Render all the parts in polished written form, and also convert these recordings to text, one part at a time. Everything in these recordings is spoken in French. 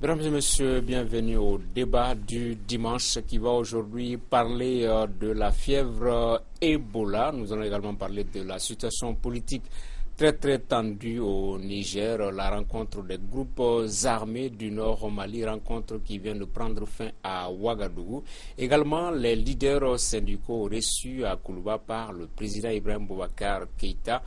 Mesdames et messieurs, bienvenue au débat du dimanche qui va aujourd'hui parler de la fièvre Ebola. Nous allons également parler de la situation politique très tendue au Niger, la rencontre des groupes armés du Nord au Mali, rencontre qui vient de prendre fin à Ouagadougou. Également les leaders syndicaux reçus à Koulouba par le président Ibrahim Boubacar Keïta.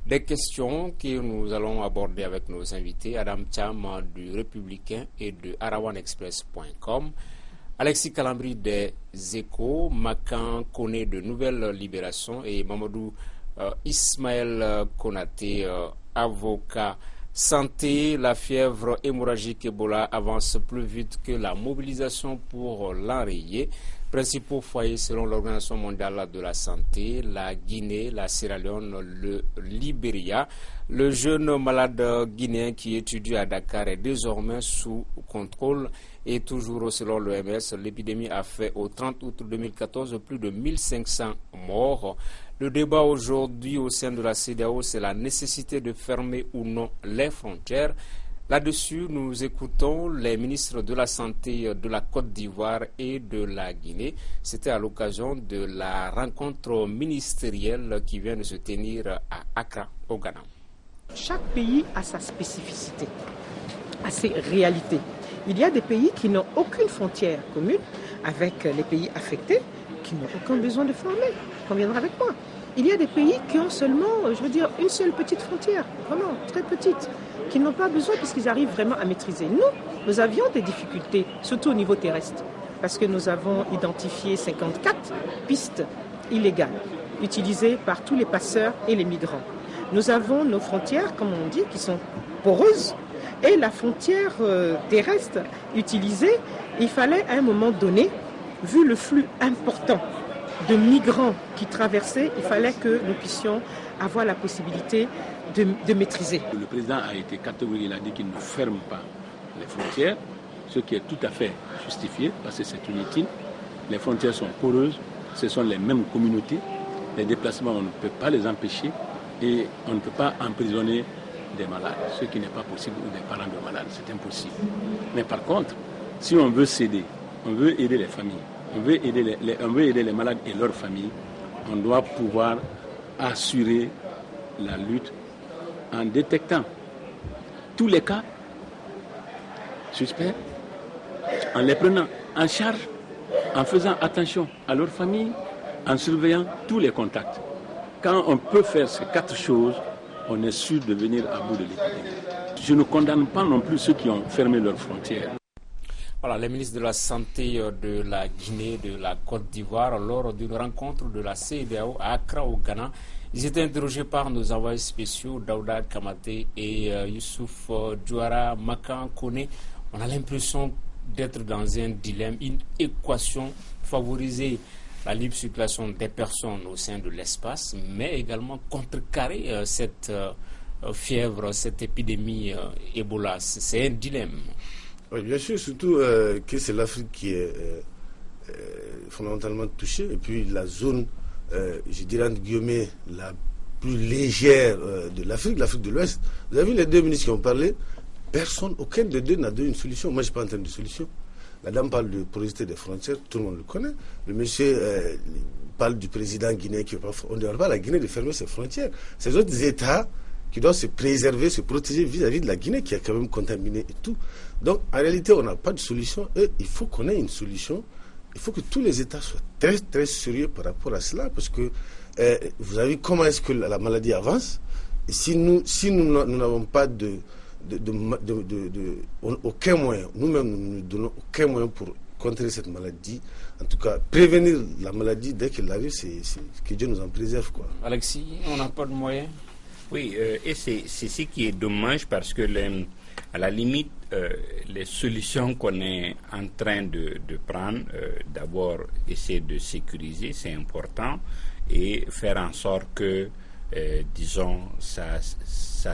Des questions que nous allons aborder avec nos invités, Adam Cham du Républicain et de arawanexpress.com, Alexis Kalambri des Échos, Makan Kone de Nouvelle Libération et Mamadou Ismaël Konaté, avocat. Santé, la fièvre hémorragique Ebola avance plus vite que la mobilisation pour l'enrayer. Principaux foyers selon l'Organisation mondiale de la santé, la Guinée, la Sierra Leone, le Libéria. Le jeune malade guinéen qui étudie à Dakar est désormais sous contrôle et toujours selon l'OMS, l'épidémie a fait au 30 août 2014 plus de 1500 morts. Le débat aujourd'hui au sein de la CEDEAO, c'est la nécessité de fermer ou non les frontières. Là-dessus, nous écoutons les ministres de la Santé de la Côte d'Ivoire et de la Guinée. C'était à l'occasion de la rencontre ministérielle qui vient de se tenir à Accra, au Ghana. Chaque pays a sa spécificité, a ses réalités. Il y a des pays qui n'ont aucune frontière commune avec les pays affectés, qui n'ont aucun besoin de fermer. Conviendra avec moi. Il y a des pays qui ont seulement, une seule petite frontière, vraiment très petite, qui n'ont pas besoin puisqu'ils arrivent vraiment à maîtriser. Nous avions des difficultés, surtout au niveau terrestre, parce que nous avons identifié 54 pistes illégales utilisées par tous les passeurs et les migrants. Nous avons nos frontières, comme on dit, qui sont poreuses, et la frontière terrestre utilisée, il fallait à un moment donné, vu le flux important de migrants qui traversaient, il fallait que nous puissions avoir la possibilité de maîtriser. Le président a été catégorique, il a dit qu'il ne ferme pas les frontières, ce qui est tout à fait justifié parce que c'est inutile. Les frontières sont poreuses, ce sont les mêmes communautés, les déplacements on ne peut pas les empêcher et on ne peut pas emprisonner des malades, ce qui n'est pas possible, ou des parents de malades, c'est impossible. Mais par contre, si on veut s'aider, on veut aider les familles, on veut aider les malades et leurs familles, on doit pouvoir assurer la lutte en détectant tous les cas suspects, en les prenant en charge, en faisant attention à leurs familles, en surveillant tous les contacts. Quand on peut faire ces 4 choses, on est sûr de venir à bout de l'épidémie. Je ne condamne pas non plus ceux qui ont fermé leurs frontières. Voilà, les ministres de la Santé de la Guinée, de la Côte d'Ivoire, lors d'une rencontre de la CEDEAO à Accra, au Ghana, ils étaient interrogés par nos envoyés spéciaux, Daouda Kamate et Youssouf Djouara Makan Kone. On a l'impression d'être dans un dilemme, une équation, favoriser la libre circulation des personnes au sein de l'espace, mais également contrecarrer cette fièvre, cette épidémie Ebola. C'est un dilemme. Oui, bien sûr, surtout que c'est l'Afrique qui est fondamentalement touchée, et puis la zone, je dirais entre guillemets, la plus légère de l'Afrique, l'Afrique de l'Ouest. Vous avez vu les 2 ministres qui ont parlé, aucun des 2 n'a donné une solution. Moi, je ne suis pas en train de solution. La dame parle de porosité des frontières, tout le monde le connaît. Le monsieur parle du président guinéen qui on ne demande pas à la Guinée de fermer ses frontières. Ces autres États qui doivent se préserver, se protéger vis-à-vis de la Guinée qui est quand même contaminée et tout. Donc, en réalité, on n'a pas de solution et il faut qu'on ait une solution. Il faut que tous les États soient très sérieux par rapport à cela parce que vous avez vu comment est-ce que la maladie avance. Et si nous n'avons pas aucun moyen, nous-mêmes nous ne donnons aucun moyen pour contrer cette maladie, en tout cas prévenir la maladie dès qu'elle arrive, c'est que Dieu nous en préserve, quoi. Alexis, on n'a pas de moyens? Oui, et c'est ce qui est dommage parce que à la limite, les solutions qu'on est en train de prendre, d'abord essayer de sécuriser, c'est important, et faire en sorte que, disons, ça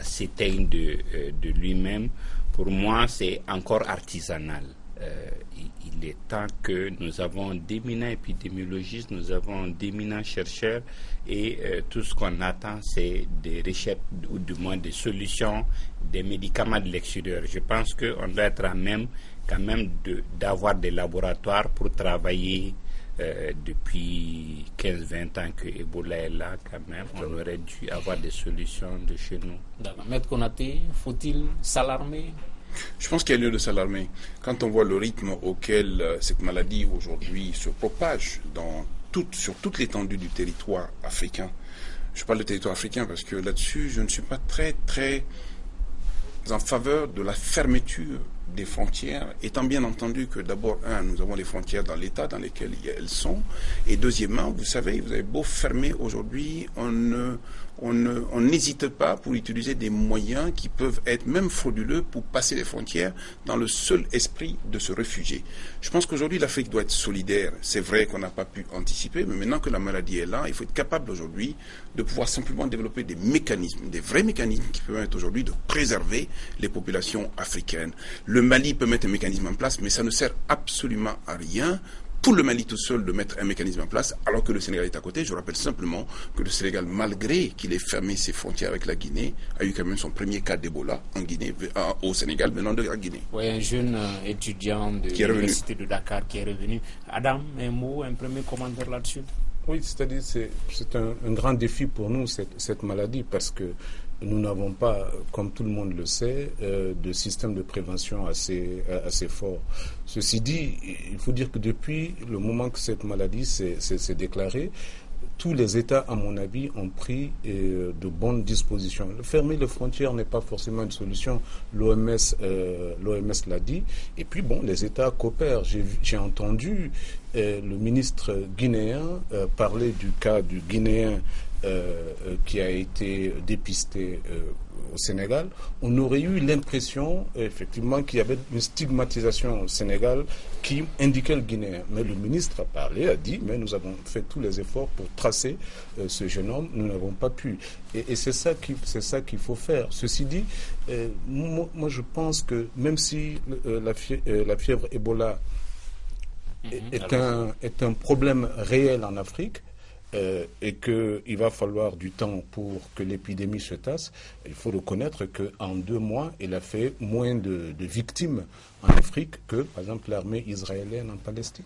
s'éteigne de lui-même. Pour moi, c'est encore artisanal. il est temps que nous avons d'éminents épidémiologistes, nous avons d'éminents chercheurs et tout ce qu'on attend, c'est des recherches ou du moins des solutions, des médicaments de l'extérieur. Je pense qu'on doit être à même quand même d'avoir des laboratoires pour travailler depuis 15-20 ans que Ebola est là quand même. On aurait dû avoir des solutions de chez nous. D'accord. Maître Konaté, faut-il s'alarmer? Je pense qu'il y a lieu de s'alarmer. Quand on voit le rythme auquel cette maladie aujourd'hui se propage sur toute l'étendue du territoire africain, je parle de territoire africain parce que là-dessus, je ne suis pas très en faveur de la fermeture des frontières, étant bien entendu que d'abord, nous avons les frontières dans l'état dans lesquels elles sont, et deuxièmement, vous avez beau fermer aujourd'hui, on n'hésite pas pour utiliser des moyens qui peuvent être même frauduleux pour passer les frontières dans le seul esprit de se réfugier. Je pense qu'aujourd'hui, l'Afrique doit être solidaire. C'est vrai qu'on n'a pas pu anticiper, mais maintenant que la maladie est là, il faut être capable aujourd'hui de pouvoir simplement développer des mécanismes, des vrais mécanismes qui permettent aujourd'hui de préserver les populations africaines. Le Mali peut mettre un mécanisme en place, mais ça ne sert absolument à rien pour le Mali tout seul de mettre un mécanisme en place, alors que le Sénégal est à côté. Je rappelle simplement que le Sénégal, malgré qu'il ait fermé ses frontières avec la Guinée, a eu quand même son premier cas d'Ebola en Guinée, au Sénégal, venant de la Guinée. Oui, un jeune étudiant de l'université de Dakar qui est revenu. Adam, un mot, un premier commentaire là-dessus? Oui, c'est-à-dire c'est un grand défi pour nous, cette maladie, parce que nous n'avons pas, comme tout le monde le sait, de système de prévention assez fort. Ceci dit, il faut dire que depuis le moment que cette maladie s'est déclarée, tous les États, à mon avis, ont pris de bonnes dispositions. Fermer les frontières n'est pas forcément une solution. L'OMS l'a dit. Et puis, bon, les États coopèrent. J'ai entendu le ministre guinéen parler du cas du Guinéen qui a été dépisté au Sénégal. On aurait eu l'impression, effectivement, qu'il y avait une stigmatisation au Sénégal qui indiquait le Guinéen. Mais le ministre a parlé, a dit, mais nous avons fait tous les efforts pour tracer ce jeune homme, nous n'avons pas pu. Et c'est ça qu'il faut faire. Ceci dit, moi je pense que même si la fièvre Ebola est un problème réel en Afrique, et qu'il va falloir du temps pour que l'épidémie se tasse, il faut reconnaître qu'en 2 mois, il a fait moins de victimes en Afrique que, par exemple, l'armée israélienne en Palestine.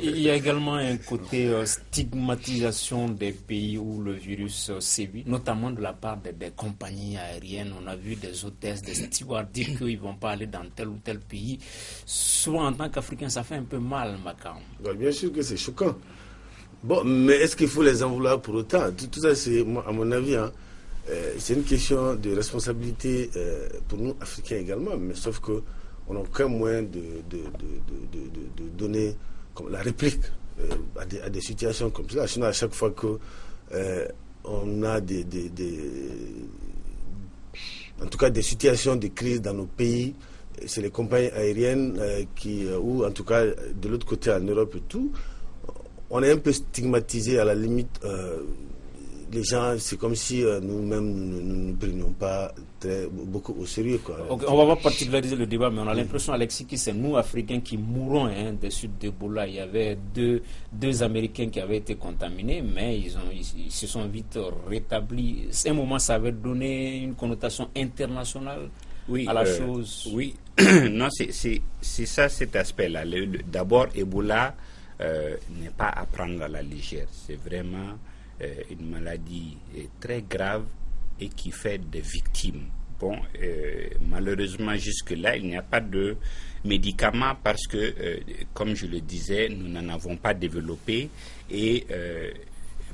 Il y a également un côté stigmatisation des pays où le virus sévit, notamment de la part des compagnies aériennes. On a vu des hôtesses, des stewards dire qu'ils ne vont pas aller dans tel ou tel pays. Souvent, en tant qu'Africain, ça fait un peu mal, Makam. Bien sûr que c'est choquant. Bon, mais est-ce qu'il faut les en vouloir pour autant? Tout ça, c'est, à mon avis, c'est une question de responsabilité pour nous, Africains également, mais sauf qu'on n'a aucun moyen de donner comme la réplique à des situations comme ça. Sinon, à chaque fois qu'on a en tout cas des situations de crise dans nos pays, c'est les compagnies aériennes ou en tout cas de l'autre côté en Europe et tout, on est un peu stigmatisé à la limite. Les gens, c'est comme si nous-mêmes nous ne prenions pas beaucoup au sérieux. Okay, on va pas particulariser le débat, mais on a l'impression, Alexis, que c'est nous, Africains, qui mourons des suites d'Ebola. Il y avait deux Américains qui avaient été contaminés, mais ils se sont vite rétablis. À un moment, ça avait donné une connotation internationale à la chose. Oui, non, c'est ça, cet aspect-là. D'abord, Ebola n'est pas à prendre à la légère. C'est vraiment une maladie très grave et qui fait des victimes. Bon, malheureusement, jusque-là, il n'y a pas de médicaments parce que, comme je le disais, nous n'en avons pas développé et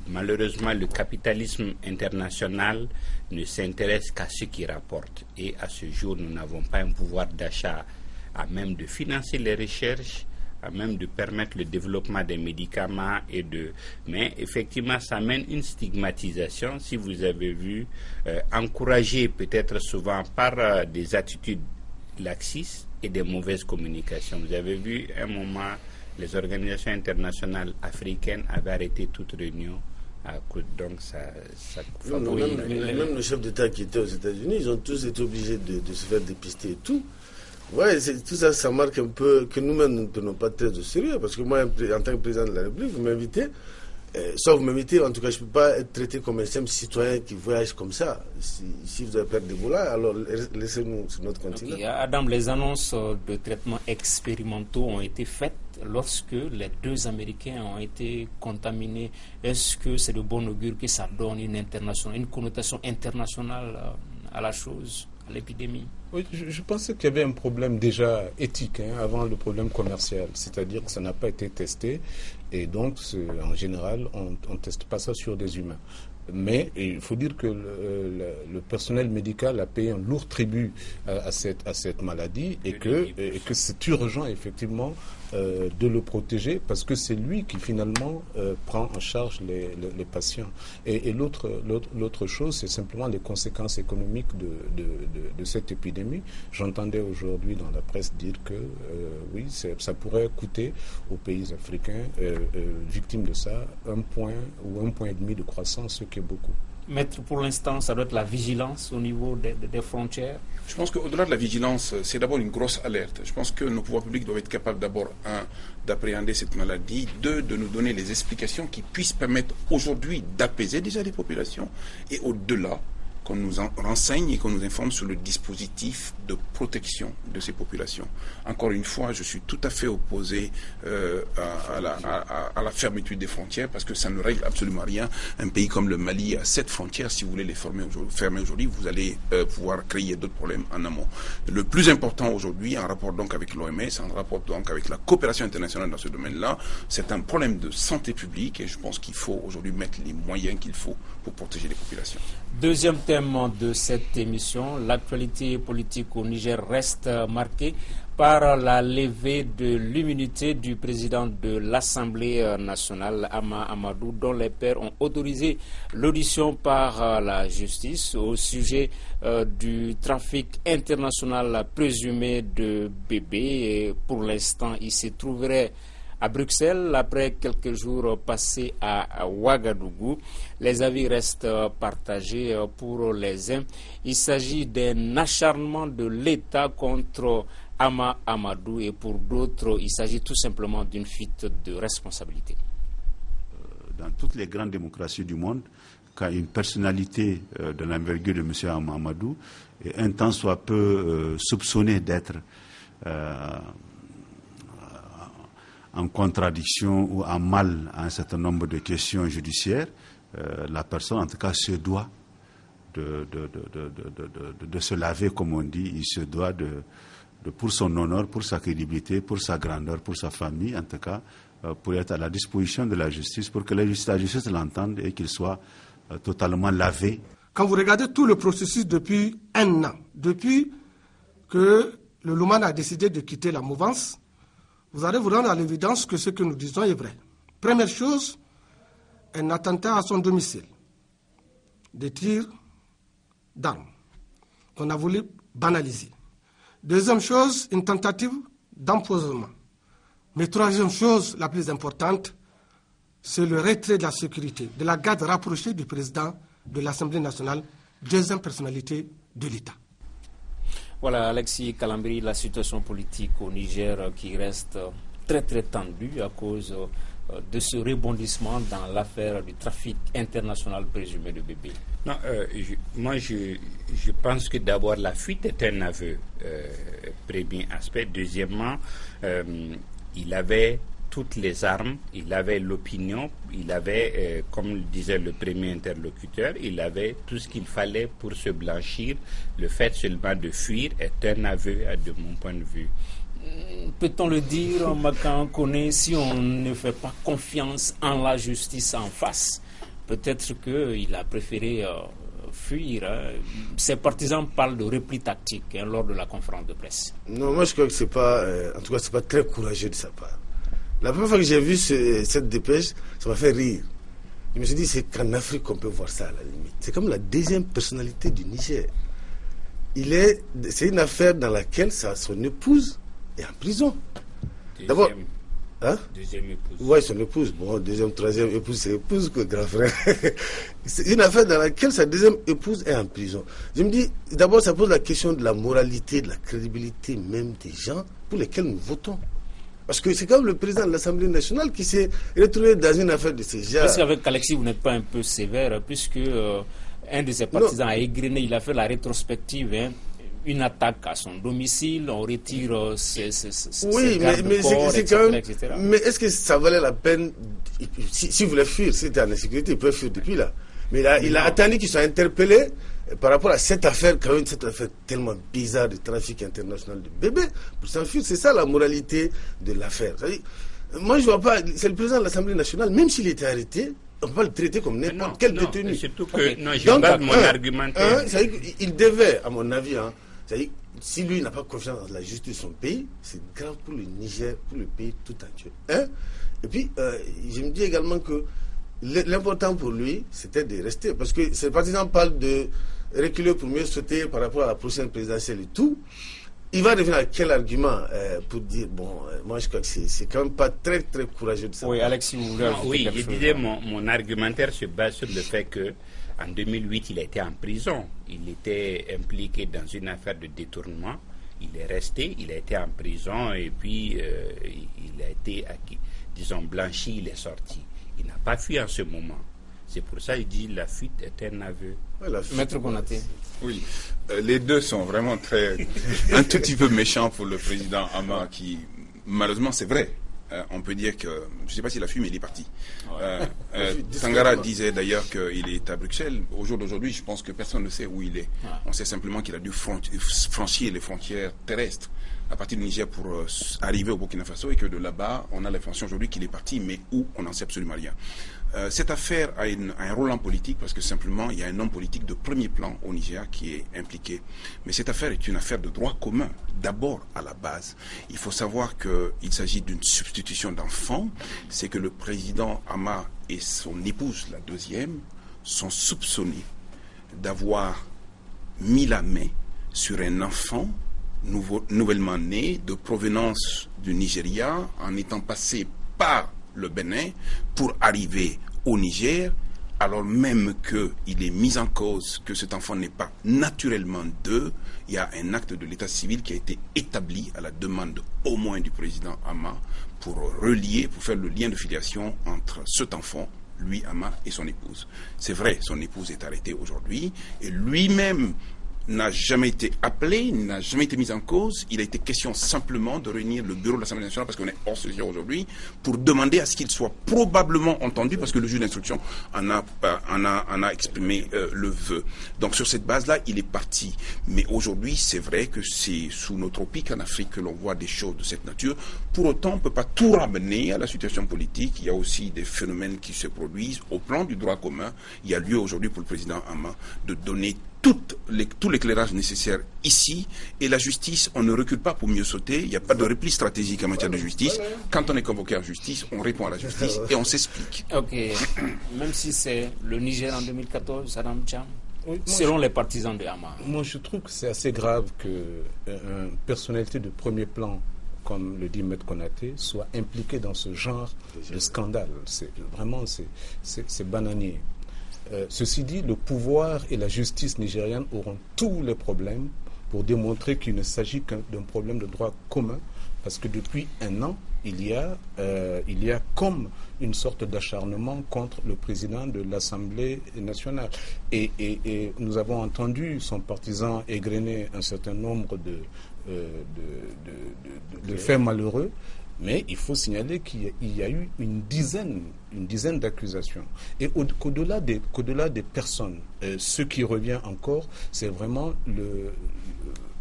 malheureusement, le capitalisme international ne s'intéresse qu'à ce qui rapporte. Et à ce jour, nous n'avons pas un pouvoir d'achat à même de financer les recherches, à même de permettre le développement des médicaments mais effectivement ça mène une stigmatisation, si vous avez vu, encouragée peut-être souvent par des attitudes laxistes et des mauvaises communications. Vous avez vu un moment, les organisations internationales africaines avaient arrêté toute réunion. Donc même le chef d'État qui était aux États-Unis, ils ont tous été obligés de se faire dépister et tout. Oui, tout ça, ça marque un peu que nous-mêmes, nous ne prenons pas très au sérieux. Parce que moi, en tant que président de la République, vous m'invitez, soit vous m'invitez, en tout cas, je ne peux pas être traité comme un simple citoyen qui voyage comme ça. Si vous avez peur d'Ebola, alors laissez-nous sur notre continent. Okay. Adam, les annonces de traitements expérimentaux ont été faites lorsque les 2 Américains ont été contaminés. Est-ce que c'est de bon augure que ça donne une connotation internationale à la chose, à l'épidémie? Oui, je pensais qu'il y avait un problème déjà éthique avant le problème commercial, c'est-à-dire que ça n'a pas été testé et donc en général on ne teste pas ça sur des humains. Mais il faut dire que le personnel médical a payé un lourd tribut à cette maladie et que c'est urgent effectivement de le protéger parce que c'est lui qui finalement prend en charge les patients. Et l'autre chose, c'est simplement les conséquences économiques de cette épidémie. J'entendais aujourd'hui dans la presse dire que oui, ça pourrait coûter aux pays africains victimes de ça 1 point ou 1,5 point de croissance, ce qui est beaucoup. Maître, pour l'instant, ça doit être la vigilance au niveau des frontières. Je pense qu'au-delà de la vigilance, c'est d'abord une grosse alerte. Je pense que nos pouvoirs publics doivent être capables d'abord, 1, d'appréhender cette maladie, 2, de nous donner les explications qui puissent permettre aujourd'hui d'apaiser déjà les populations et au-delà, qu'on nous renseigne et qu'on nous informe sur le dispositif de protection de ces populations. Encore une fois, je suis tout à fait opposé à la fermeture des frontières parce que ça ne règle absolument rien. Un pays comme le Mali a 7 frontières. Si vous voulez les fermer aujourd'hui, vous allez pouvoir créer d'autres problèmes en amont. Le plus important aujourd'hui, en rapport donc avec l'OMS, en rapport donc avec la coopération internationale dans ce domaine-là, c'est un problème de santé publique et je pense qu'il faut aujourd'hui mettre les moyens qu'il faut pour protéger les populations. Deuxième thème de cette émission, l'actualité politique au Niger reste marquée par la levée de l'immunité du président de l'Assemblée nationale, Hama Amadou, dont les pairs ont autorisé l'audition par la justice au sujet du trafic international présumé de bébés. Et pour l'instant, il se trouverait à Bruxelles, après quelques jours passés à Ouagadougou. Les avis restent partagés pour les uns. Il s'agit d'un acharnement de l'État contre Hama Amadou et pour d'autres, il s'agit tout simplement d'une fuite de responsabilité. Dans toutes les grandes démocraties du monde, quand une personnalité de l'envergure de M. Hama Amadou est un tant soit peu soupçonnée d'être en contradiction ou en mal à un certain nombre de questions judiciaires, la personne en tout cas se doit de se laver, comme on dit. Il se doit pour son honneur, pour sa crédibilité, pour sa grandeur, pour sa famille en tout cas, pour être à la disposition de la justice, pour que la justice l'entende et qu'il soit totalement lavé. Quand vous regardez tout le processus depuis 1 an, depuis que le Luman a décidé de quitter la mouvance, vous allez vous rendre à l'évidence que ce que nous disons est vrai. Première chose, un attentat à son domicile, des tirs d'armes qu'on a voulu banaliser. Deuxième chose, une tentative d'empoisonnement. Mais troisième chose, la plus importante, c'est le retrait de la sécurité, de la garde rapprochée du président de l'Assemblée nationale, deuxième personnalité de l'État. Voilà, Alexis Kalambri, la situation politique au Niger qui reste très très tendue à cause de ce rebondissement dans l'affaire du trafic international présumé de bébés. Non, moi je pense que d'abord la fuite est un aveu, premier aspect. Deuxièmement, il avait toutes les armes, il avait l'opinion, il avait, comme le disait le premier interlocuteur, il avait tout ce qu'il fallait pour se blanchir. Le fait seulement de fuir est un aveu de mon point de vue. Peut-on le dire, Makan Koné, si on ne fait pas confiance en la justice en face, peut-être qu'il a préféré fuir. Ses partisans parlent de repli tactique lors de la conférence de presse. Non, moi je crois que c'est pas, en tout cas, c'est pas très courageux de sa part. La première fois que j'ai vu cette dépêche, ça m'a fait rire. Je me suis dit, c'est qu'en Afrique qu'on peut voir ça à la limite. C'est comme la deuxième personnalité du Niger. C'est une affaire dans laquelle son épouse est en prison. D'abord, Hein? Deuxième épouse. Oui, son épouse. Bon, deuxième, troisième épouse, c'est épouse que grand frère. C'est une affaire dans laquelle sa deuxième épouse est en prison. Je me dis, d'abord, ça pose la question de la moralité, de la crédibilité même des gens pour lesquels nous votons. Parce que c'est comme le président de l'Assemblée nationale qui s'est retrouvé dans une affaire de ce genre. Est-ce qu'avec Alexis, vous n'êtes pas un peu sévère, puisque un de ses partisans a égrené, il a fait la rétrospective, hein, une attaque à son domicile, on retire ses oui, mais c'est quand même. etc. Mais est-ce que ça valait la peine? Si vous voulez fuir, c'était en insécurité, il peut fuir depuis là. Mais là, il a attendu qu'il soit interpellé par rapport à cette affaire, quand même, cette affaire tellement bizarre de trafic international de bébés, pour s'enfuir. C'est ça la moralité de l'affaire. Moi, je vois pas. C'est le président de l'Assemblée nationale, même s'il était arrêté, on ne peut pas le traiter comme n'importe quel détenu. Surtout que, non, je base mon argumentaire. Il devait, à mon avis, c'est-à-dire, si lui n'a pas confiance dans la justice de son pays, c'est grave pour le Niger, pour le pays tout entier. Et puis, je me dis également que l'important pour lui, c'était de rester. Parce que ces partisans parlent de reculer pour mieux sauter par rapport à la prochaine présidentielle et tout. Il va revenir à quel argument pour dire, bon, moi je crois que c'est quand même pas très très courageux de ça. Oui, Alexis, vous voulez ajouter quelque chose? Je disais, mon argumentaire se base sur le fait que en 2008, il a été en prison. Il était impliqué dans une affaire de détournement. Il est resté, il a été en prison et puis il a été, disons, blanchi, il est sorti. Il n'a pas fui en ce moment. C'est pour ça qu'il dit la fuite est un aveu. Maître Konaté. Oui, les deux sont vraiment un tout petit peu méchants pour le président Hama qui, malheureusement, c'est vrai. On peut dire que, je ne sais pas s'il a fui, mais il est parti. Tangara disait d'ailleurs qu'il est à Bruxelles. Au jour d'aujourd'hui, je pense que personne ne sait où il est. On sait simplement qu'il a dû franchir les frontières terrestres à partir du Niger pour arriver au Burkina Faso et que de là-bas, on a l'information aujourd'hui qu'il est parti, mais où, on n'en sait absolument rien. Cette affaire a un rôle en politique parce que simplement, il y a un homme politique de premier plan au Niger qui est impliqué. Mais cette affaire est une affaire de droit commun. D'abord, à la base, il faut savoir qu'il s'agit d'une substitution d'enfants. C'est que le président Hama et son épouse, la deuxième, sont soupçonnés d'avoir mis la main sur un enfant nouvellement né de provenance du Nigeria en étant passé par le Bénin pour arriver au Niger, alors même qu'il est mis en cause que cet enfant n'est pas naturellement d'eux. Il y a un acte de l'état civil qui a été établi à la demande au moins du président Hama pour faire le lien de filiation entre cet enfant, lui Hama, et son épouse. C'est vrai, son épouse est arrêtée aujourd'hui et lui-même n'a jamais été appelé, n'a jamais été mis en cause. Il a été question simplement de réunir le bureau de l'Assemblée nationale, parce qu'on est hors session aujourd'hui, pour demander à ce qu'il soit probablement entendu, parce que le juge d'instruction en a exprimé le vœu. Donc sur cette base-là, il est parti. Mais aujourd'hui, c'est vrai que c'est sous nos tropiques en Afrique que l'on voit des choses de cette nature. Pour autant, on ne peut pas tout ramener à la situation politique. Il y a aussi des phénomènes qui se produisent au plan du droit commun. Il y a lieu aujourd'hui pour le président Hama de donner tout l'éclairage nécessaire ici, et la justice, on ne recule pas pour mieux sauter. Il n'y a pas de repli stratégique en matière de justice. Quand on est convoqué en justice, on répond à la justice et on s'explique. Ok, même si c'est le Niger en 2014, Saddam Cham, selon les partisans de Hama. Moi, je trouve que c'est assez grave qu'une personnalité de premier plan, comme le dit Maître Konaté, soit impliquée dans ce genre de scandale. C'est bananier. Ceci dit, le pouvoir et la justice nigérienne auront tous les problèmes pour démontrer qu'il ne s'agit qu'un d'un problème de droit commun, parce que depuis un an, il y a comme une sorte d'acharnement contre le président de l'Assemblée nationale. Et nous avons entendu son partisan égrener un certain nombre de faits malheureux. Mais il faut signaler qu'il y a eu une dizaine d'accusations. Et qu'au-delà des personnes, ce qui revient encore, c'est vraiment,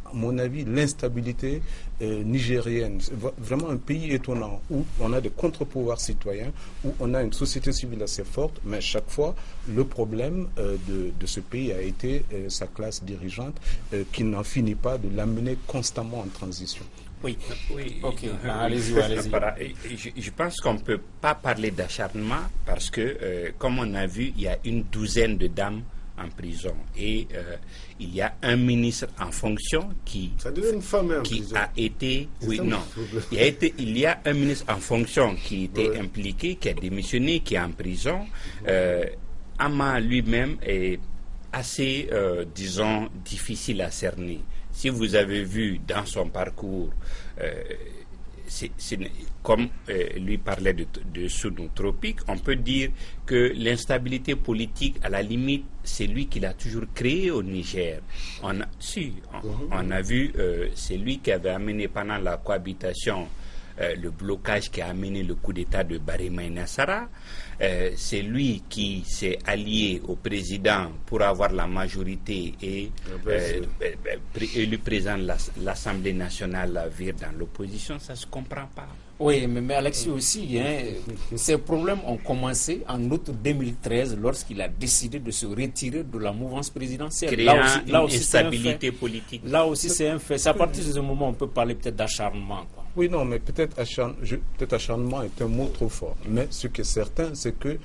à mon avis, l'instabilité nigérienne. C'est vraiment un pays étonnant où on a des contre-pouvoirs citoyens, où on a une société civile assez forte, mais chaque fois, le problème de ce pays a été sa classe dirigeante qui n'en finit pas de l'amener constamment en transition. Oui. Ok, allez-y. Je pense qu'on ne peut pas parler d'acharnement parce que, comme on a vu, il y a une douzaine de dames en prison. Et il y a un ministre en fonction qui a été... Oui, non. Il y a un ministre en fonction qui était impliqué, qui a démissionné, qui est en prison. Ama lui-même est assez, disons, difficile à cerner. Si vous avez vu dans son parcours... comme lui parlait de sous-tropique, on peut dire que l'instabilité politique, à la limite, c'est lui qui l'a toujours créée au Niger. On a vu, c'est lui qui avait amené pendant la cohabitation le blocage qui a amené le coup d'État de Barima Nassara. C'est lui qui s'est allié au président pour avoir la majorité et élu président de l'Assemblée nationale vire dans l'opposition. Ça ne se comprend pas. Oui, mais Alexis aussi, ces problèmes ont commencé en août 2013 lorsqu'il a décidé de se retirer de la mouvance présidentielle. Créant une instabilité politique. Là aussi, c'est un fait. C'est à partir de ce moment on peut parler peut-être d'acharnement. Oui, non, mais peut-être acharnement est un mot trop fort. Mais ce qui est certain, c'est que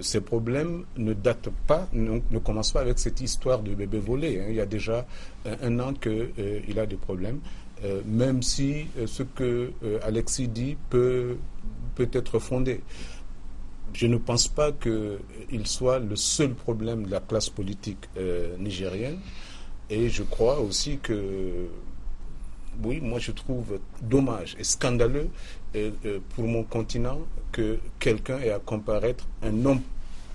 ces problèmes ne datent pas, ne commencent pas avec cette histoire de bébé volé. Il y a déjà un an qu'il a des problèmes. Même si ce que Alexis dit peut être fondé. Je ne pense pas qu'il soit le seul problème de la classe politique nigérienne. Et je crois aussi que, oui, moi je trouve dommage et scandaleux pour mon continent que quelqu'un ait à comparaître un homme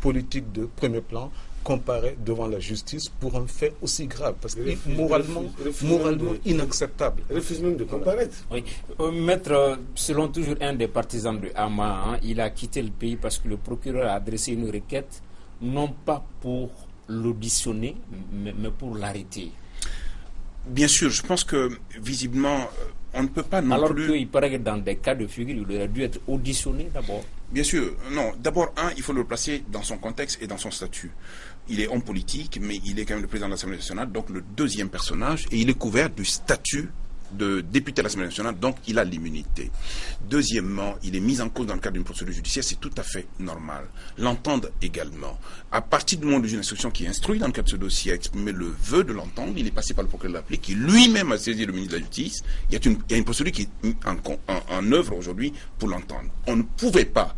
politique de premier plan comparé devant la justice pour un fait aussi grave, parce que moralement inacceptable. Refuse même de comparaître. Oui. Maître, selon toujours un des partisans de Hama, il a quitté le pays parce que le procureur a adressé une requête, non pas pour l'auditionner, mais pour l'arrêter. Bien sûr, je pense que visiblement, on ne peut pas non plus... Alors qu'il paraît que dans des cas de figure, il aurait dû être auditionné d'abord. Bien sûr, non. D'abord, il faut le placer dans son contexte et dans son statut. Il est homme politique, mais il est quand même le président de l'Assemblée nationale, donc le deuxième personnage, et il est couvert du statut de député à l'Assemblée nationale, donc il a l'immunité. Deuxièmement, il est mis en cause dans le cadre d'une procédure judiciaire, c'est tout à fait normal. L'entendre également. À partir du moment où le juge d'instruction qui est instruit dans le cadre de ce dossier a exprimé le vœu de l'entendre, il est passé par le procureur de la République, qui lui-même a saisi le ministre de la Justice. Il y a une procédure qui est en œuvre aujourd'hui pour l'entendre. On ne pouvait pas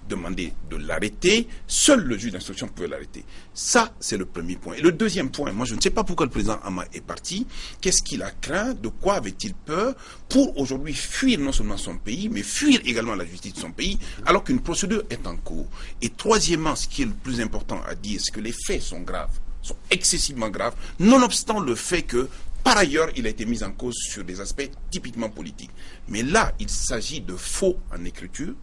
demander de l'arrêter, seul le juge d'instruction pouvait l'arrêter. Ça, c'est le premier point. Et le deuxième point, moi je ne sais pas pourquoi le président Hama est parti, qu'est-ce qu'il a craint, de quoi avait-il peur pour aujourd'hui fuir non seulement son pays, mais fuir également la justice de son pays, alors qu'une procédure est en cours. Et troisièmement, ce qui est le plus important à dire, c'est que les faits sont graves, sont excessivement graves, nonobstant le fait que par ailleurs, il a été mis en cause sur des aspects typiquement politiques. Mais là, il s'agit de faux en écriture,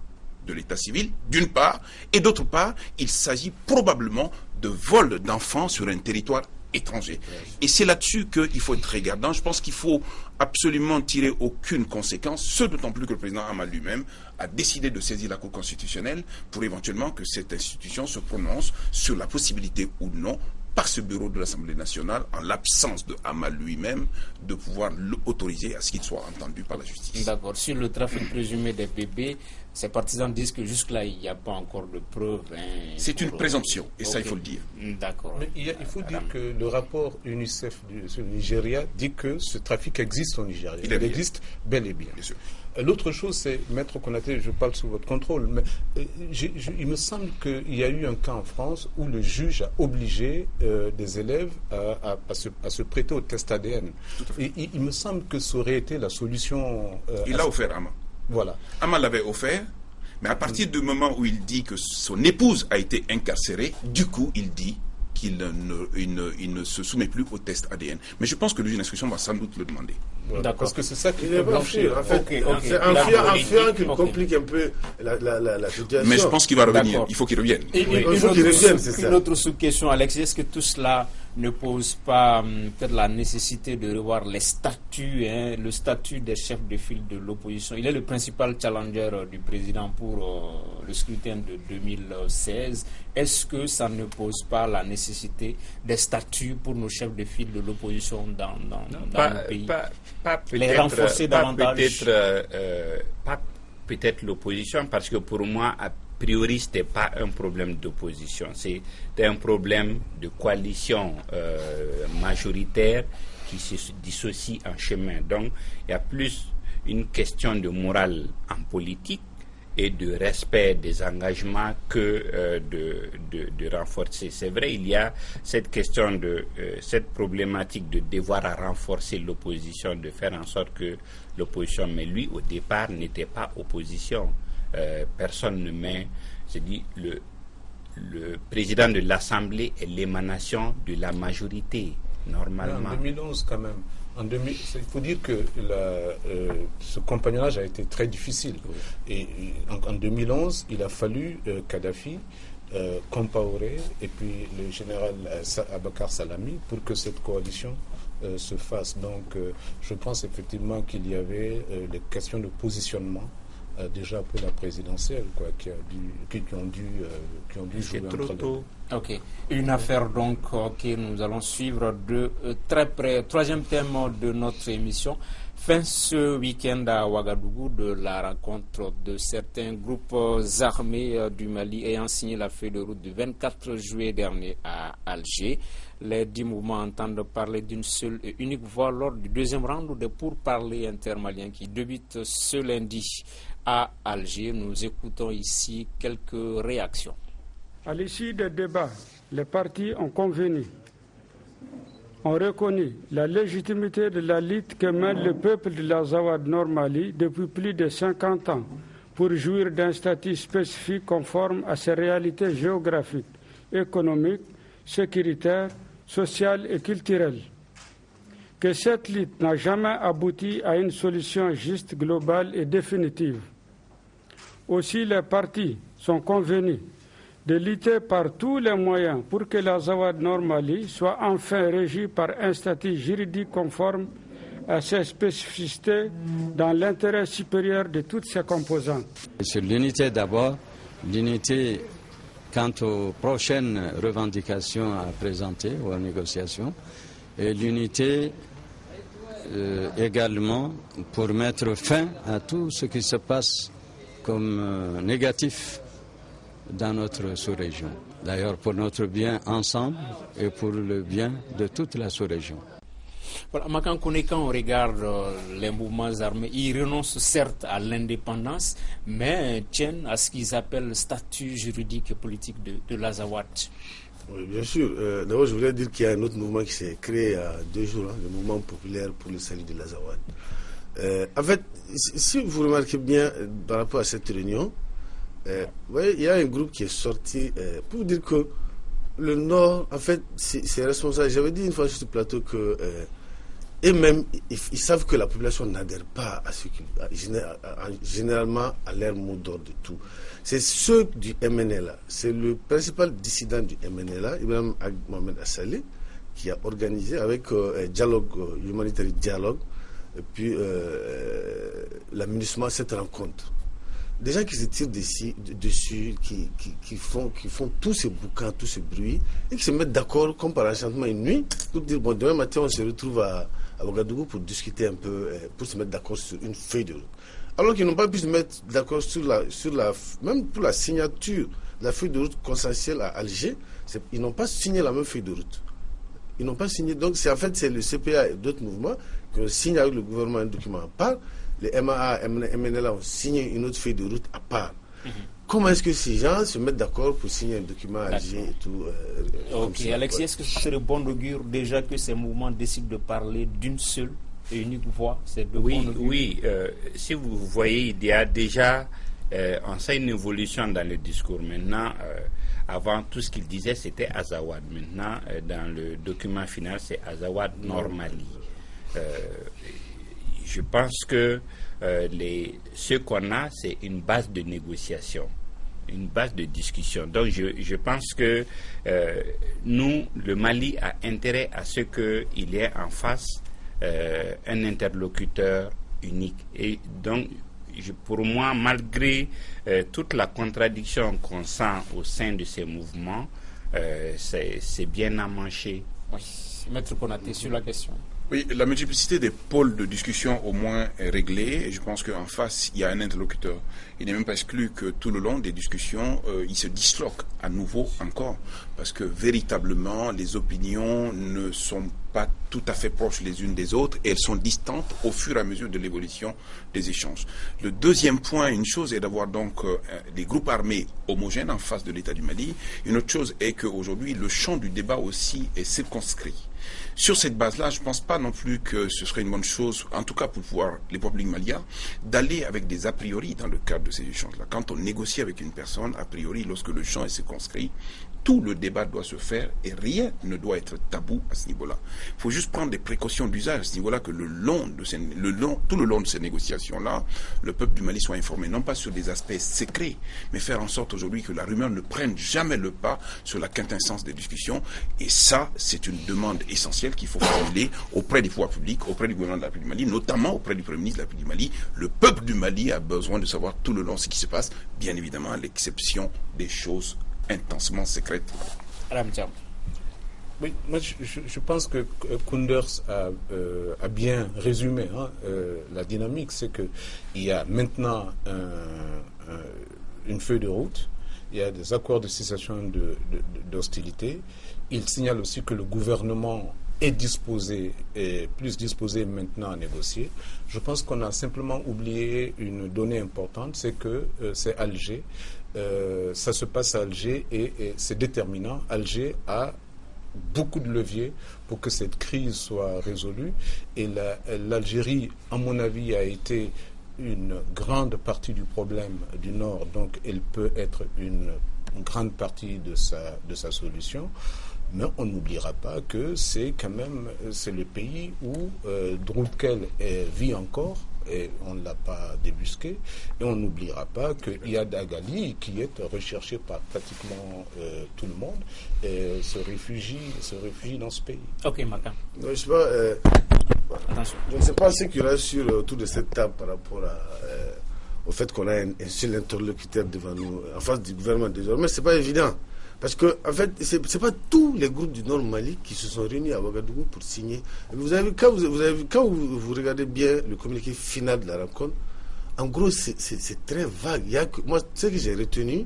de l'état civil, d'une part, et d'autre part, il s'agit probablement de vol d'enfants sur un territoire étranger. Et c'est là-dessus qu'il faut être regardant. Je pense qu'il faut absolument tirer aucune conséquence, ce d'autant plus que le président Hama lui-même a décidé de saisir la Cour constitutionnelle pour éventuellement que cette institution se prononce sur la possibilité ou non, par ce bureau de l'Assemblée nationale, en l'absence de Hama lui-même, de pouvoir l'autoriser à ce qu'il soit entendu par la justice. D'accord. Sur le trafic présumé des bébés, ses partisans disent que jusque-là, il n'y a pas encore de preuves. C'est une présomption, et ça, il faut le dire. D'accord. Mais il faut dire que le rapport UNICEF du Nigeria dit que ce trafic existe au Nigeria. Il existe bel et bien. Bien sûr. L'autre chose, c'est, Maître Konaté, je parle sous votre contrôle, mais il me semble qu'il y a eu un cas en France où le juge a obligé des élèves à se prêter au test ADN. Et il me semble que ça aurait été la solution... il l'a offert, Hama. Voilà. Hama l'avait offert, mais à partir du moment où il dit que son épouse a été incarcérée, du coup, il dit qu'il ne se soumet plus au test ADN. Mais je pense que le juge d'instruction va sans doute le demander. Voilà, parce que c'est ça qui peut blanchir. En fait, c'est un fiant qui complique un peu la situation. Mais je pense qu'il va revenir. Il faut qu'il revienne. Il faut qu'il revienne, c'est ça. Une autre sous-question, Alexis, est-ce que tout cela ne pose pas peut-être la nécessité de revoir les statuts, le statut des chefs de file de l'opposition? Il est le principal challenger du président pour le scrutin de 2016. Est-ce que ça ne pose pas la nécessité des statuts pour nos chefs de file de l'opposition dans le pays? Les renforcer davantage? Pas peut-être l'opposition, parce que pour moi, priori, ce n'était pas un problème d'opposition, c'était un problème de coalition majoritaire qui se dissocie en chemin. Donc, il y a plus une question de morale en politique et de respect des engagements que de renforcer. C'est vrai, il y a cette question de cette problématique de devoir à renforcer l'opposition, de faire en sorte que l'opposition, mais lui au départ n'était pas opposition. Personne ne met, c'est dit, le président de l'Assemblée est l'émanation de la majorité, normalement. En 2011 quand même. Il faut dire que ce compagnonnage a été très difficile. Et en 2011, il a fallu Kadhafi, Compaoré et puis le général Abakar Salami pour que cette coalition se fasse. Donc je pense effectivement qu'il y avait des questions de positionnement déjà pour la présidentielle, quoi, qui ont dû jouer entre les deux. Ok. Une affaire donc que nous allons suivre de très près. Troisième thème de notre émission. Fin ce week-end à Ouagadougou de la rencontre de certains groupes armés du Mali ayant signé la feuille de route du 24 juillet dernier à Alger. Les 10 mouvements entendent parler d'une seule et unique voix lors du deuxième round des pourparlers intermaliens qui débutent ce lundi à Alger. Nous écoutons ici quelques réactions. À l'issue des débats, les partis ont convenu, ont reconnu la légitimité de la lutte que mène le peuple de l'Azawad Nord Mali depuis plus de 50 ans pour jouir d'un statut spécifique conforme à ses réalités géographiques, économiques, sécuritaires, sociales et culturelles. Que cette lutte n'a jamais abouti à une solution juste, globale et définitive. Aussi, les partis sont convenus de lutter par tous les moyens pour que l'Azawad Nord Mali soit enfin régie par un statut juridique conforme à ses spécificités dans l'intérêt supérieur de toutes ses composantes. Sur l'unité d'abord, l'unité quant aux prochaines revendications à présenter ou à négociations, et l'unité également pour mettre fin à tout ce qui se passe comme négatif dans notre sous-région. D'ailleurs, pour notre bien ensemble et pour le bien de toute la sous-région. Voilà, Makankone, quand on regarde les mouvements armés, ils renoncent certes à l'indépendance, mais tiennent à ce qu'ils appellent le statut juridique et politique de l'Azawad. Oui, bien sûr. D'abord, je voulais dire qu'il y a un autre mouvement qui s'est créé il y a 2 jours, le mouvement populaire pour le salut de l'Azawad. En fait, si vous remarquez bien par rapport à cette réunion, vous voyez, il y a un groupe qui est sorti pour dire que le Nord, en fait, c'est responsable. J'avais dit une fois sur ce plateau que eux-mêmes, ils savent que la population n'adhère pas à ce généralement à leur mot d'ordre de tout. C'est ceux du MNLA, c'est le principal dissident du MNLA, Ibrahim Mohamed Assalé, qui a organisé avec Humanitarian Dialogue, et puis l'aménagement cette rencontre. Des gens qui se tirent dessus, qui font tous ces bouquins, tous ces bruits, et qui se mettent d'accord, comme par enchantement une nuit, pour dire, bon, demain matin, on se retrouve à Ouagadougou pour discuter un peu, pour se mettre d'accord sur une feuille de route. Alors qu'ils n'ont pas pu se mettre d'accord même pour la signature de la feuille de route consensuelle à Alger, ils n'ont pas signé la même feuille de route. Ils n'ont pas signé, donc c'est le CPA et d'autres mouvements qui ont signé avec le gouvernement un document à part. Les MAA, MNLA ont signé une autre feuille de route à part. Comment est-ce que ces gens se mettent d'accord pour signer un document à Alger et tout Ok, Alexis, est-ce que ce serait bon d'augure déjà que ces mouvements décident de parler d'une seule et unique voix? Oui, si vous voyez, il y a déjà, on sait une évolution dans le discours. Maintenant, avant, tout ce qu'il disait, c'était Azawad. Maintenant, dans le document final, c'est Azawad Nord Mali. Je pense que ce qu'on a, c'est une base de négociation, une base de discussion. Donc, je pense que nous, le Mali, a intérêt à ce qu'il y ait en face un interlocuteur unique. Et donc, pour moi, malgré toute la contradiction qu'on sent au sein de ces mouvements, c'est bien amanché. Oui, Maître Konaté, sur la question. Oui, la multiplicité des pôles de discussion au moins est réglée. Et je pense qu'en face, il y a un interlocuteur. Il n'est même pas exclu que tout le long des discussions, il se disloque à nouveau encore. Parce que véritablement, les opinions ne sont pas tout à fait proches les unes des autres et elles sont distantes au fur et à mesure de l'évolution des échanges. Le deuxième point, une chose est d'avoir donc des groupes armés homogènes en face de l'État du Mali. Une autre chose est qu'aujourd'hui, le champ du débat aussi est circonscrit. Sur cette base-là, je ne pense pas non plus que ce serait une bonne chose, en tout cas pour pouvoir les publics maliens, d'aller avec des a priori dans le cadre de ces échanges-là. Quand on négocie avec une personne, a priori, lorsque le champ est circonscrit, tout le débat doit se faire et rien ne doit être tabou à ce niveau-là. Il faut juste prendre des précautions d'usage à ce niveau-là que tout le long de ces négociations-là, le peuple du Mali soit informé, non pas sur des aspects secrets, mais faire en sorte aujourd'hui que la rumeur ne prenne jamais le pas sur la quintessence des discussions. Et ça, c'est une demande essentielle qu'il faut formuler auprès des pouvoirs publics, auprès du gouvernement de la République du Mali, notamment auprès du Premier ministre de la République du Mali. Le peuple du Mali a besoin de savoir tout le long ce qui se passe, bien évidemment à l'exception des choses intensement secrète. Oui, moi je pense que Kounders a bien résumé la dynamique. C'est qu'il y a maintenant une feuille de route, il y a des accords de cessation d'hostilité. Il signale aussi que le gouvernement est plus disposé maintenant à négocier. Je pense qu'on a simplement oublié une donnée importante, c'est que c'est Alger. Ça se passe à Alger et c'est déterminant. Alger a beaucoup de leviers pour que cette crise soit résolue. Et l'Algérie, à mon avis, a été une grande partie du problème du Nord, donc elle peut être une grande partie de sa solution. Mais on n'oubliera pas que c'est le pays où Droukel vit encore, et on ne l'a pas débusqué, et on n'oubliera pas que Iyad Agali, qui est recherché par pratiquement tout le monde, se réfugie dans ce pays. Ok, Makan. Je ne sais pas ce qu'il y aura sur autour de cette table par rapport au fait qu'on a un seul interlocuteur devant nous, en face du gouvernement désormais. C'est pas évident. Parce que, en fait, c'est pas tous les groupes du Nord Mali qui se sont réunis à Ouagadougou pour signer. Vous avez vu, quand vous regardez bien le communiqué final de la rencontre, en gros, c'est très vague. Moi, ce que j'ai retenu,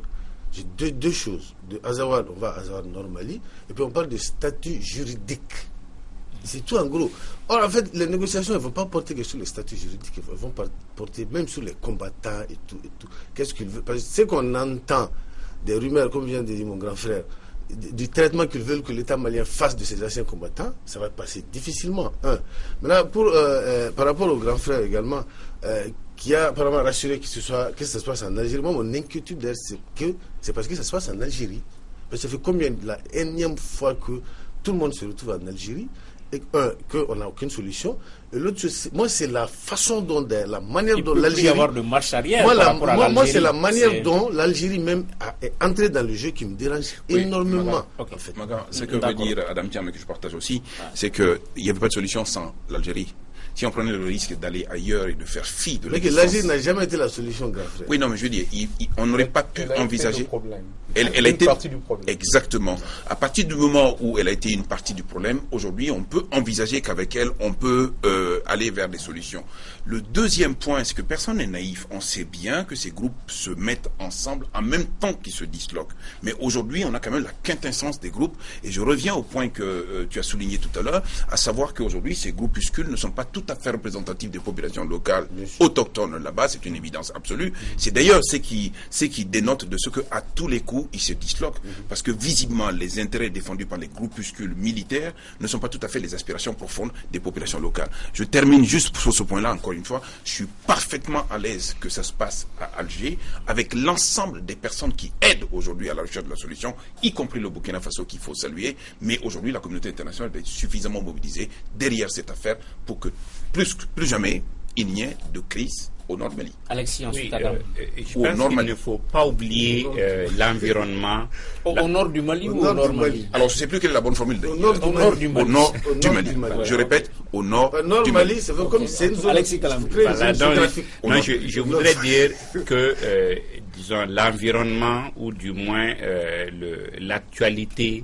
j'ai deux choses. De Azawad, on va à Azawad Nord Mali, et puis on parle de statut juridique. C'est tout en gros. Or, en fait, les négociations ne vont pas porter que sur le statut juridique, elles vont porter même sur les combattants et tout. Qu'est-ce qu'ils veulent? Parce que ce qu'on entend des rumeurs, comme vient de dire mon grand frère, du traitement qu'ils veulent que l'État malien fasse de ces anciens combattants, ça va passer difficilement. Maintenant, par rapport au grand frère également, qui a apparemment rassuré que ça se passe en Algérie, moi, mon inquiétude, c'est parce que ça se passe en Algérie. Parce que ça fait combien, la énième fois que tout le monde se retrouve en Algérie, et qu'on n'a aucune solution. Et l'autre, moi, c'est la façon dont, la manière dont l'Algérie... Il peut y avoir de marche arrière moi, c'est la manière dont l'Algérie même est entrée dans le jeu qui me dérange énormément. En fait. Ce que veut dire Adam Thiam et que je partage aussi, c'est qu'il n'y avait pas de solution sans l'Algérie. Si on prenait le risque d'aller ailleurs et de faire fi de l'existence... Mais que l'Algérie n'a jamais été la solution, grand frère. Oui, non, mais je veux dire, on n'aurait pas pu envisager... Elle a été une partie du problème. Exactement. À partir du moment où elle a été une partie du problème, aujourd'hui, on peut envisager qu'avec elle, on peut aller vers des solutions. Le deuxième point, c'est que personne n'est naïf. On sait bien que ces groupes se mettent ensemble en même temps qu'ils se disloquent. Mais aujourd'hui, on a quand même la quintessence des groupes. Et je reviens au point que tu as souligné tout à l'heure, à savoir qu'aujourd'hui, ces groupuscules ne sont pas tout à fait représentatifs des populations locales autochtones là-bas. C'est une évidence absolue. C'est d'ailleurs ce qui dénote de ce que, à tous les coups, ils se disloquent. Parce que visiblement, les intérêts défendus par les groupuscules militaires ne sont pas tout à fait les aspirations profondes des populations locales. Je termine juste sur ce point-là, encore une fois. Je suis parfaitement à l'aise que ça se passe à Alger, avec l'ensemble des personnes qui aident aujourd'hui à la recherche de la solution, y compris le Burkina Faso qu'il faut saluer. Mais aujourd'hui, la communauté internationale doit être suffisamment mobilisée derrière cette affaire pour que plus jamais il n'y ait de crise au nord du Mali. Alexis, ensuite, je pense qu'il ne faut pas oublier l'environnement. Au nord du Mali ou au nord du Mali? Alors, je ne sais plus quelle est la bonne formule. Au nord du Mali. Au nord du Mali. Je répète, au nord du Mali. C'est comme c'est une zone. Alexis Kalam. Je voudrais dire que, disons, l'environnement, ou du moins l'actualité,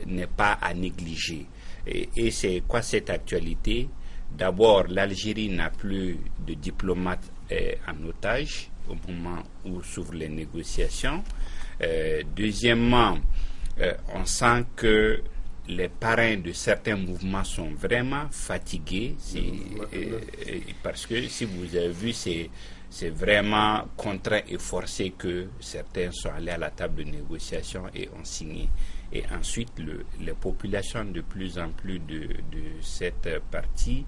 n'est pas à négliger. Et c'est quoi cette actualité? D'abord, l'Algérie n'a plus de diplomates en otage au moment où s'ouvrent les négociations. Deuxièmement, on sent que les parrains de certains mouvements sont vraiment fatigués. Parce que si vous avez vu, c'est vraiment contraint et forcé que certains sont allés à la table de négociation et ont signé. Et ensuite, les populations de plus en plus de cette partie,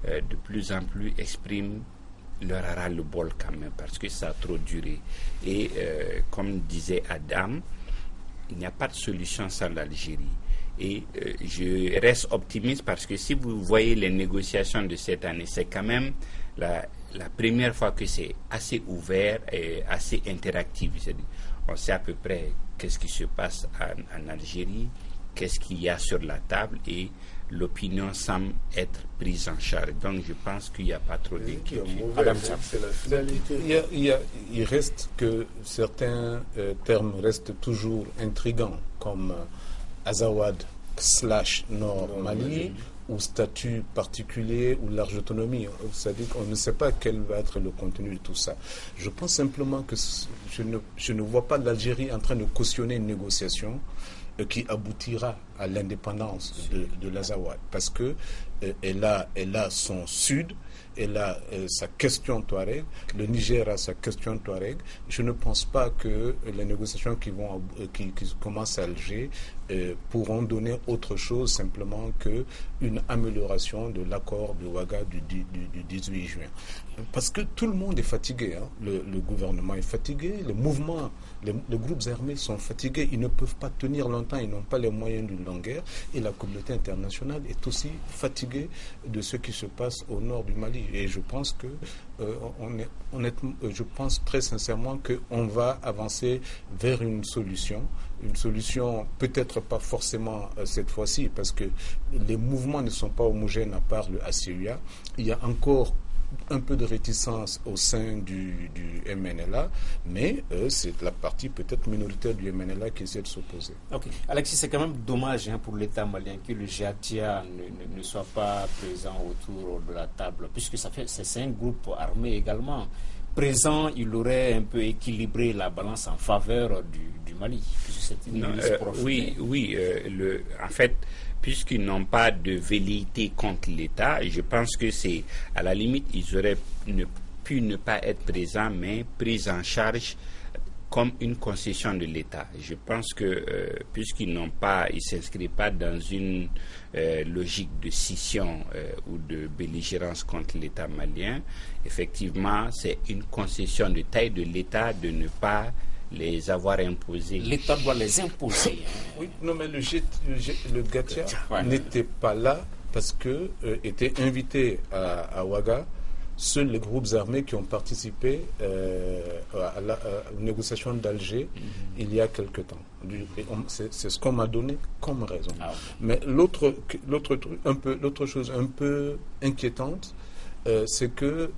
de plus en plus expriment leur ras-le-bol quand même, parce que ça a trop duré. Et comme disait Adam, il n'y a pas de solution sans l'Algérie. Et je reste optimiste parce que si vous voyez les négociations de cette année, c'est quand même la première fois que c'est assez ouvert et assez interactif. C'est-à-dire, on sait à peu près qu'est-ce qui se passe en Algérie, qu'est-ce qu'il y a sur la table et l'opinion semble être prise en charge. Donc je pense qu'il n'y a pas trop d'inquiétude. Il reste que certains termes restent toujours intrigants, comme Azawad/Nord Mali, ou statut particulier ou large autonomie. C'est-à-dire qu'on ne sait pas quel va être le contenu de tout ça. Je pense simplement que je ne vois pas l'Algérie en train de cautionner une négociation qui aboutira à l'indépendance de l'Azawad, parce que elle a son sud, elle a sa question Touareg, le Niger a sa question Touareg. Je ne pense pas que les négociations qui commencent à Alger pourront donner autre chose simplement qu'une amélioration de l'accord de Ouaga du 18 juin. Parce que tout le monde est fatigué, hein. Le gouvernement est fatigué, les mouvements, les groupes armés sont fatigués, ils ne peuvent pas tenir longtemps, ils n'ont pas les moyens d'une longue guerre, et la communauté internationale est aussi fatiguée de ce qui se passe au nord du Mali. Et je pense que je pense très sincèrement qu'on va avancer vers une solution peut-être pas forcément cette fois-ci, parce que les mouvements ne sont pas homogènes à part le ACUA. Il y a encore un peu de réticence au sein du MNLA, mais c'est la partie peut-être minoritaire du MNLA qui essaie de s'opposer. Ok. Alexis, c'est quand même dommage pour l'État malien que le GATIA ne soit pas présent autour de la table, puisque c'est un groupe armé également. Présent, il aurait un peu équilibré la balance en faveur du Mali. En fait, puisqu'ils n'ont pas de velléité contre l'État, je pense que c'est, à la limite, ils auraient pu ne pas être présents, mais pris en charge comme une concession de l'État. Je pense que puisqu'ils ne s'inscrivent pas dans une logique de scission ou de belligérance contre l'État malien, effectivement, c'est une concession de taille de l'État de ne pas les avoir imposés. L'État doit les imposer. Oui, non, mais le GATIA n'était pas là parce que était invité à Ouaga seuls les groupes armés qui ont participé aux négociations d'Alger il y a quelque temps. C'est ce qu'on m'a donné comme raison. Mais l'autre chose un peu inquiétante, c'est que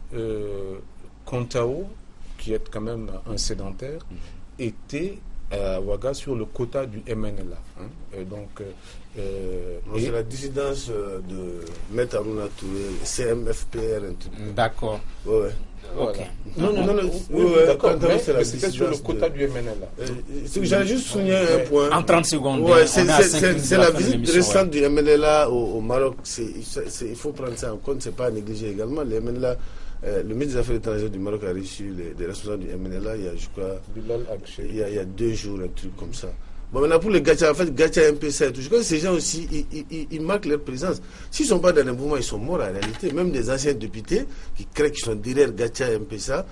Kontao, qui est quand même un sédentaire, était à Ouaga sur le quota du MNLA. C'est la dissidence de Maître Aruna Touré, CMFPR. D'accord. Ouais. Ok. Non, d'accord, mais c'était sur le quota du MNLA. J'allais juste souligner un point. En 30 secondes. Ouais, c'est la visite récente du MNLA au Maroc. Il faut prendre ça en compte, c'est pas à négliger également. Le MNLA, le ministre des Affaires étrangères du Maroc a reçu les responsables du MNLA il y a, je crois, il y a 2 jours, un truc comme ça. Bon, maintenant pour les Gatia, en fait, Gatia MPC, je crois que ces gens aussi, ils marquent leur présence. S'ils ne sont pas dans le mouvement, ils sont morts en réalité. Même des anciens députés qui créent qu'ils sont derrière Gatia MPSA,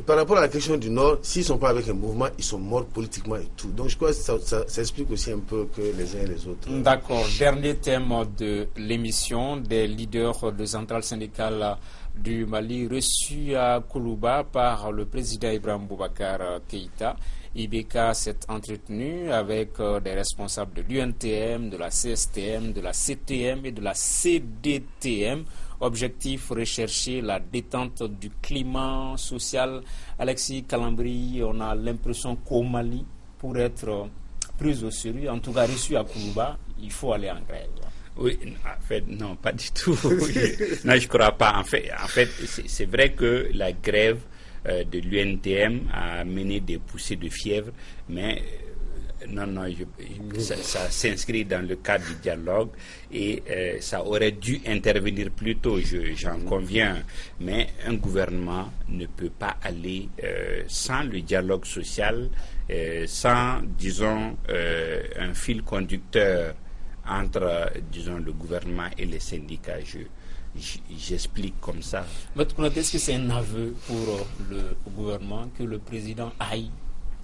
par rapport à la question du Nord, s'ils ne sont pas avec un mouvement, ils sont morts politiquement et tout. Donc je crois que ça explique aussi un peu que les uns et les autres. D'accord. Dernier thème de l'émission, des leaders de centrales syndicales du Mali reçus à Koulouba par le président Ibrahim Boubacar Keïta. IBK s'est entretenu avec des responsables de l'UNTM, de la CSTM, de la CTM et de la CDTM. Objectif, rechercher la détente du climat social. Alexis Kalambri, on a l'impression qu'au Mali, pour être pris au sérieux, en tout cas reçu à Koulouba, il faut aller en grève. Oui, en fait, non, pas du tout. Non, je crois pas. En fait, c'est vrai que la grève de l'UNTM a mené des poussées de fièvre, mais ça s'inscrit dans le cadre du dialogue et ça aurait dû intervenir plus tôt, j'en conviens. Mais un gouvernement ne peut pas aller sans le dialogue social, sans, disons, un fil conducteur entre, disons, le gouvernement et les syndicats. J'explique comme ça. Mais est-ce que c'est un aveu pour le gouvernement que le président aille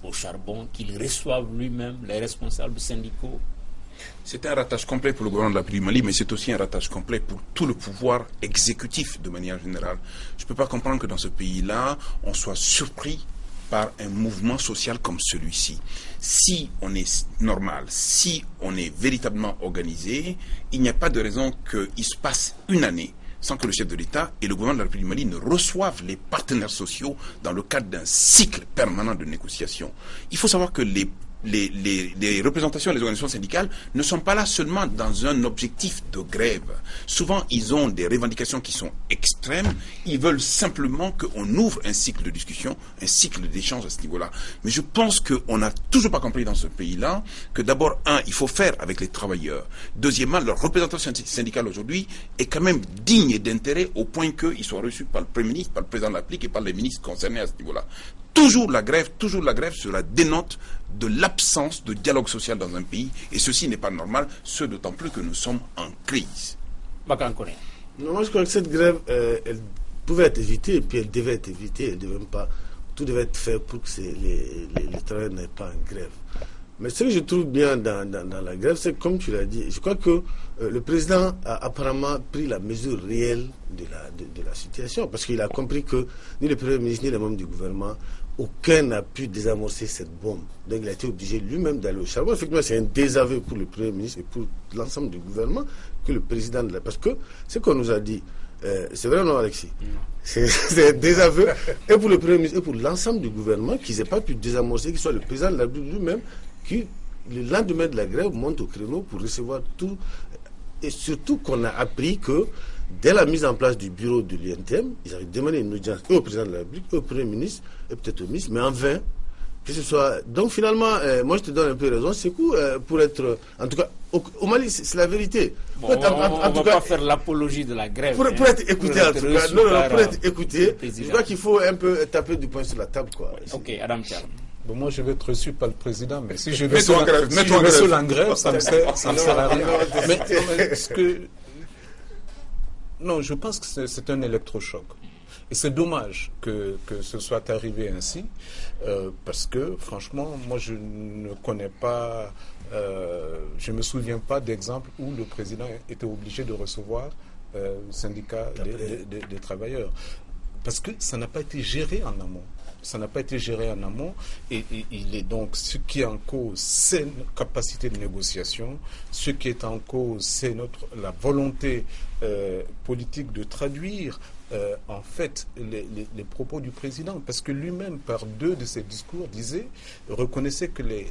au charbon, qu'il reçoive lui-même les responsables syndicaux? C'est un ratage complet pour le gouvernement de la République du Mali, mais c'est aussi un ratage complet pour tout le pouvoir exécutif de manière générale. Je ne peux pas comprendre que dans ce pays-là, on soit surpris par un mouvement social comme celui-ci. Si on est normal, si on est véritablement organisé, il n'y a pas de raison qu'il se passe une année sans que le chef de l'État et le gouvernement de la République du Mali ne reçoivent les partenaires sociaux dans le cadre d'un cycle permanent de négociation. Il faut savoir que les représentations et les organisations syndicales ne sont pas là seulement dans un objectif de grève. Souvent, ils ont des revendications qui sont extrêmes. Ils veulent simplement qu'on ouvre un cycle de discussion, un cycle d'échange à ce niveau-là. Mais je pense qu'on n'a toujours pas compris dans ce pays-là que d'abord, il faut faire avec les travailleurs. Deuxièmement, leur représentation syndicale aujourd'hui est quand même digne d'intérêt au point qu'ils soient reçus par le Premier ministre, par le président de la République et par les ministres concernés à ce niveau-là. Toujours la grève, cela dénote de l'absence de dialogue social dans un pays, et ceci n'est pas normal, ce d'autant plus que nous sommes en crise. Non, moi je crois que cette grève, elle pouvait être évitée, et puis elle devait être évitée, elle devait même pas, tout devait être fait pour que les travailleurs n'aient pas en grève. Mais ce que je trouve bien dans la grève, c'est comme tu l'as dit, je crois que le président a apparemment pris la mesure réelle de la situation, parce qu'il a compris que ni le Premier ministre ni les membres du gouvernement, aucun n'a pu désamorcer cette bombe. Donc il a été obligé lui-même d'aller au charbon. Effectivement, c'est un désaveu pour le Premier ministre et pour l'ensemble du gouvernement que le président de la... Parce que ce qu'on nous a dit, c'est vrai ou non, Alexis? C'est un désaveu et pour le Premier ministre et pour l'ensemble du gouvernement qu'ils n'aient pas pu désamorcer, qu'il soit le président de la République lui-même qui, le lendemain de la grève, monte au créneau pour recevoir tout. Et surtout qu'on a appris que dès la mise en place du bureau de l'UNTM, ils avaient demandé une audience au président de la République, au Premier ministre et peut-être au ministre, mais en vain. Que ce soit... Donc finalement, moi je te donne un peu raison, c'est cool pour être... En tout cas, au Mali, c'est la vérité. Bon, on ne va pas faire l'apologie de la grève. Pour être écouté, en tout cas. Non, pour être écouté, je crois qu'il faut un peu taper du poing sur la table, quoi. Ok, Adam Thiam. Bon, moi, je vais être reçu par le président, mais si je vais sous la grève, ça me sert à rien. Non, je pense que c'est un électrochoc. Et c'est dommage que ce soit arrivé ainsi, parce que, franchement, moi, je ne connais pas, je ne me souviens pas d'exemple où le président était obligé de recevoir le syndicat des travailleurs. Parce que ça n'a pas été géré en amont. Ça n'a pas été géré en amont et il est donc ce qui est en cause, c'est notre capacité de négociation. Ce qui est en cause, c'est la volonté politique de traduire en fait les propos du président, parce que lui-même, par deux de ses discours, reconnaissait que les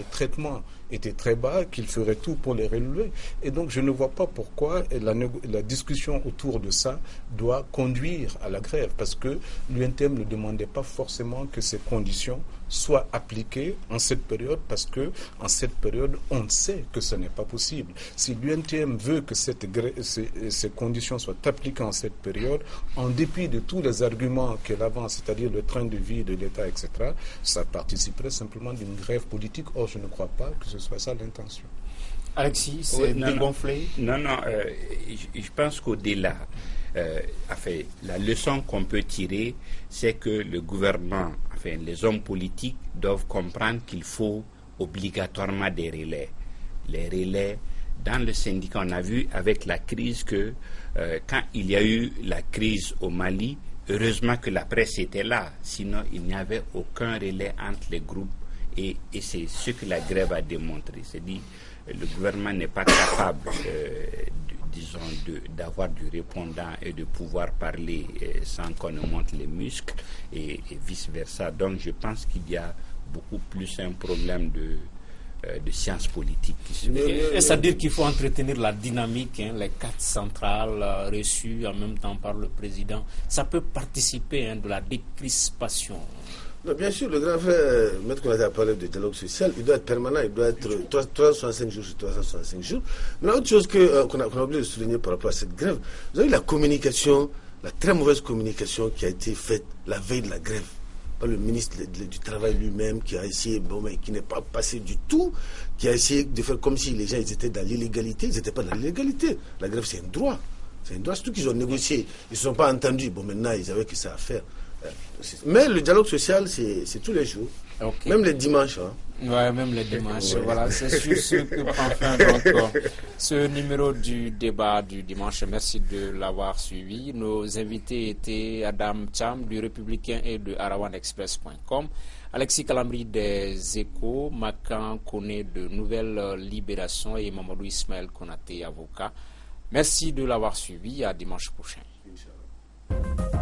traitements étaient très bas, qu'il ferait tout pour les relever. Et donc je ne vois pas pourquoi la discussion autour de ça doit conduire à la grève, parce que l'UNTM ne demandait pas forcément que ces conditions soient appliquées en cette période, parce que en cette période, on sait que ce n'est pas possible. Si l'UNTM veut que ces conditions soient appliquées en cette période, en dépit de tous les arguments qu'elle avance, c'est-à-dire le train de vie de l'État, etc., ça participerait simplement d'une grève politique. Or, je ne crois pas que ce soit ça l'intention. Alexis, c'est dégonflé? Non, je pense qu'au-delà, la leçon qu'on peut tirer, c'est que le gouvernement, les hommes politiques doivent comprendre qu'il faut obligatoirement des relais. Les relais, dans le syndicat, on a vu avec la crise que quand il y a eu la crise au Mali, heureusement que la presse était là, sinon il n'y avait aucun relais entre les groupes et c'est ce que la grève a démontré. C'est-à-dire le gouvernement n'est pas capable d'avoir du répondant et de pouvoir parler sans qu'on ne monte les muscles et vice-versa. Donc je pense qu'il y a beaucoup plus un problème de sciences politiques. C'est-à-dire qu'il faut entretenir la dynamique, les 4 centrales reçues en même temps par le président. Ça peut participer de la décrispation. Non, bien sûr, le grand frère, Maître Konaté a parlé de dialogue social, il doit être permanent, il doit être 365 jours sur 365 jours. Mais autre chose qu'on a oublié de souligner par rapport à cette grève, vous avez la communication, la très mauvaise communication qui a été faite la veille de la grève par le ministre du Travail lui-même, qui a essayé, mais qui n'est pas passé du tout, qui a essayé de faire comme si les gens ils étaient dans l'illégalité. Ils n'étaient pas dans l'illégalité. La grève, c'est un droit. C'est un droit, surtout qu'ils ont négocié. Ils ne se sont pas entendus. Bon, maintenant, ils avaient que ça à faire. Mais le dialogue social, c'est tous les jours. Okay. Même les dimanches. Oui, même les dimanches. Ouais. Voilà, c'est sur ce que prend fin donc ce numéro du débat du dimanche. Merci de l'avoir suivi. Nos invités étaient Adam Cham du Républicain et de arawanexpress.com, Alexis Kalambri des Échos, Makan Kone de Nouvelle Libération et Mamadou Ismaël Konaté, avocat. Merci de l'avoir suivi. À dimanche prochain. Inch'Allah.